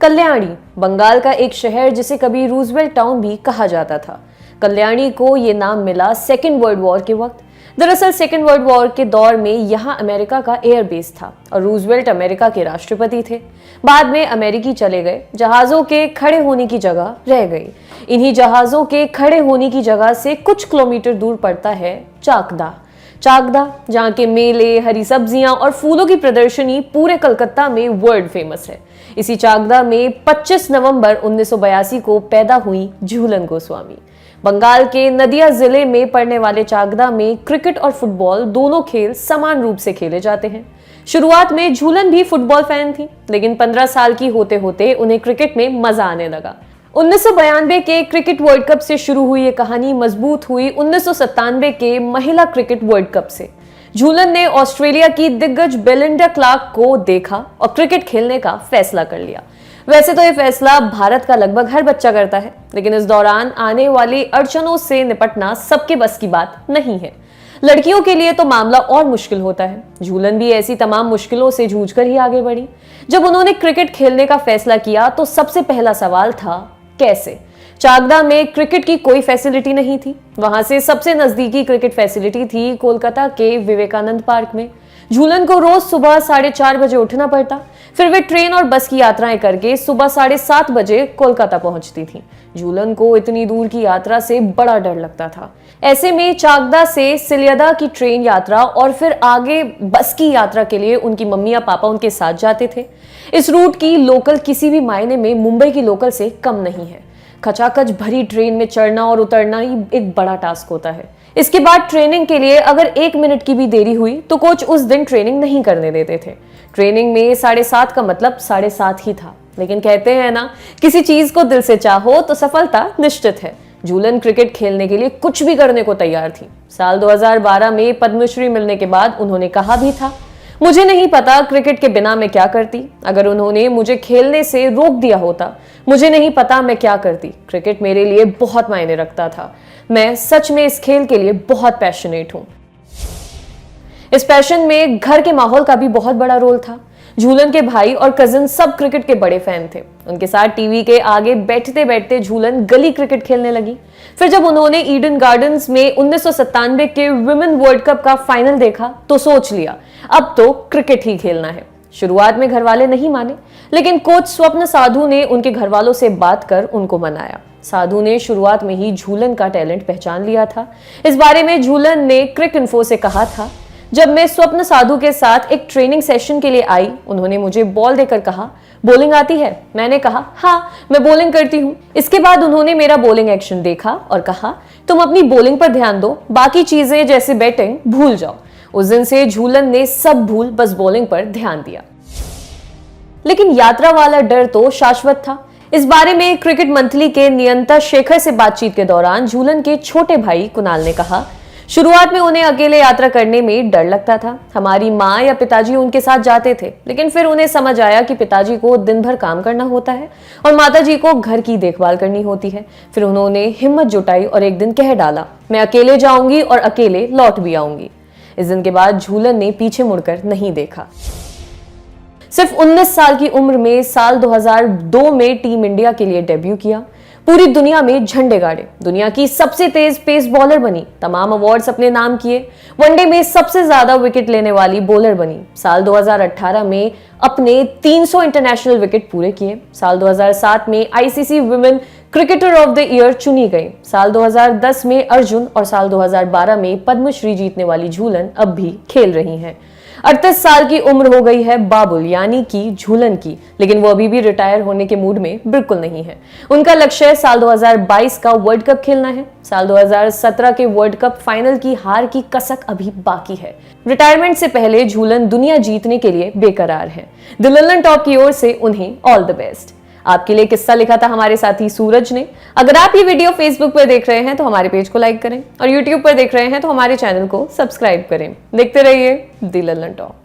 कल्याणी बंगाल का एक शहर जिसे कभी रूजवेल्ट टाउन भी कहा जाता था। कल्याणी को ये नाम मिला सेकेंड वर्ल्ड वॉर के वक्त। दरअसल सेकेंड वर्ल्ड वॉर के दौर में यहाँ अमेरिका का एयरबेस था और रूजवेल्ट अमेरिका के राष्ट्रपति थे। बाद में अमेरिकी चले गए, जहाजों के खड़े होने की जगह रह गई। इन्हीं जहाजों के खड़े होने की जगह से कुछ किलोमीटर दूर पड़ता है चाकदा। जहाँ के मेले, हरी सब्जियां और फूलों की प्रदर्शनी पूरे कलकत्ता में वर्ल्ड फेमस है। इसी चाकदा में 25 नवंबर 1982 को पैदा हुई झूलन गोस्वामी। बंगाल के नदिया जिले में पड़ने वाले चाकदा में क्रिकेट और फुटबॉल दोनों खेल समान रूप से खेले जाते हैं। शुरुआत में झूलन भी फुटबॉल फैन थी, लेकिन 15 साल की होते होते उन्हें क्रिकेट में मजा आने लगा। 1992 के क्रिकेट वर्ल्ड कप से शुरू हुई ये कहानी मजबूत हुई 1997 के महिला क्रिकेट वर्ल्ड कप से। झूलन ने ऑस्ट्रेलिया की दिग्गज बेलिंडा क्लार्क को देखा और क्रिकेट खेलने का फैसला कर लिया। वैसे तो ये फैसला भारत का लगभग हर बच्चा करता है, लेकिन इस दौरान आने वाली अड़चनों से निपटना सबके बस की बात नहीं है। लड़कियों के लिए तो मामला और मुश्किल होता है। झूलन भी ऐसी तमाम मुश्किलों से जूझकर ही आगे बढ़ी। जब उन्होंने क्रिकेट खेलने का फैसला किया तो सबसे पहला सवाल था, कैसे? चाकदा में क्रिकेट की कोई फैसिलिटी नहीं थी। वहां से सबसे नजदीकी क्रिकेट फैसिलिटी थी कोलकाता के विवेकानंद पार्क में। झूलन को रोज सुबह 4:30 बजे उठना पड़ता, फिर वे ट्रेन और बस की यात्राएं करके सुबह 7:30 बजे कोलकाता पहुंचती थी। झूलन को इतनी दूर की यात्रा से बड़ा डर लगता था। ऐसे में चाकदा से सिलयदा की ट्रेन यात्रा और फिर आगे बस की यात्रा के लिए उनकी मम्मी या पापा उनके साथ जाते थे। इस रूट की लोकल किसी भी मायने में मुंबई की लोकल से कम नहीं है। खचाखच भरी ट्रेन में चढ़ना और उतरना ही एक बड़ा टास्क होता है। इसके बाद ट्रेनिंग के लिए अगर 1 मिनट की भी देरी हुई तो कोच उस दिन ट्रेनिंग नहीं करने देते थे। ट्रेनिंग में 7:30 का मतलब 7:30 ही था। लेकिन कहते हैं ना, किसी चीज को दिल से चाहो तो सफलता निश्चित है। झूलन क्रिकेट खेलने के लिए कुछ भी करने को तैयार थी। साल 2012 में पद्मश्री मिलने के बाद उन्होंने कहा भी था, मुझे नहीं पता क्रिकेट के बिना मैं क्या करती। अगर उन्होंने मुझे खेलने से रोक दिया होता, मुझे नहीं पता मैं क्या करती। क्रिकेट मेरे लिए बहुत मायने रखता था। मैं सच में इस खेल के लिए बहुत पैशनेट हूं। इस पैशन में घर के माहौल का भी बहुत बड़ा रोल था। झूलन के भाई और कजिन सब क्रिकेट के बड़े फैन थे। उनके साथ टीवी के आगे बैठते बैठते झूलन गली क्रिकेट खेलने लगी। फिर जब उन्होंने ईडन गार्डन्स में 1997 के विमेन वर्ल्ड कप का फाइनल देखा तो सोच लिया, अब तो क्रिकेट ही खेलना है। शुरुआत में घर वाले नहीं माने, लेकिन कोच स्वप्न साधु ने उनके घर वालों से बात कर उनको मनाया। साधु ने शुरुआत में ही झूलन का टैलेंट पहचान लिया था। इस बारे में झूलन ने क्रिक इन्फो से कहा था, जब मैं स्वप्न साधु के साथ एक ट्रेनिंग सेशन के लिए आई, उन्होंने मुझे बॉल देकर कहा, बॉलिंग आती है? मैंने कहा, हाँ मैं बॉलिंग करती हूँ। इसके बाद उन्होंने मेरा बॉलिंग एक्शन देखा और कहा, तुम अपनी बॉलिंग पर ध्यान दो, बाकी चीजें जैसे बैटिंग भूल जाओ। उस दिन से झूलन ने सब भूल बस बॉलिंग पर ध्यान दिया। लेकिन यात्रा वाला डर तो शाश्वत था। इस बारे में क्रिकेट मंथली के नियंता शेखर से बातचीत के दौरान झूलन के छोटे भाई कुणाल ने कहा, शुरुआत में उन्हें अकेले यात्रा करने में डर लगता था। हमारी माँ या पिताजी उनके साथ जाते थे, लेकिन फिर उन्हें समझ आया कि पिताजी को दिन भर काम करना होता है और माताजी को घर की देखभाल करनी होती है। फिर उन्होंने हिम्मत जुटाई और एक दिन कह डाला, मैं अकेले जाऊंगी और अकेले लौट भी आऊंगी। इस दिन के बाद झूलन ने पीछे मुड़कर नहीं देखा। सिर्फ 19 साल की उम्र में साल 2002 में टीम इंडिया के लिए डेब्यू किया। पूरी दुनिया में झंडे गाड़े, दुनिया की सबसे तेज पेस बॉलर बनी, तमाम अवार्ड्स अपने नाम किए, वनडे में सबसे ज्यादा विकेट लेने वाली बॉलर बनी। साल 2018 में अपने 300 इंटरनेशनल विकेट पूरे किए। साल 2007 में ICC women cricketer of the year चुनी गई। साल 2010 में अर्जुन और साल 2012 में पद्मश्री जीतने वाली झूलन अब भी खेल रही हैं। 38 साल की उम्र हो गई है बाबुल यानी कि झूलन की, लेकिन वो अभी भी रिटायर होने के मूड में बिल्कुल नहीं है। उनका लक्ष्य साल 2022 का वर्ल्ड कप खेलना है। साल 2017 के वर्ल्ड कप फाइनल की हार की कसक अभी बाकी है। रिटायरमेंट से पहले झूलन दुनिया जीतने के लिए बेकरार है। द लल्लन टॉप की ओर से उन्हें ऑल द बेस्ट। आपके लिए किस्सा लिखा था हमारे साथी सूरज ने। अगर आप ये वीडियो फेसबुक पर देख रहे हैं तो हमारे पेज को लाइक करें और यूट्यूब पर देख रहे हैं तो हमारे चैनल को सब्सक्राइब करें। देखते रहिए द लल्लन टॉप।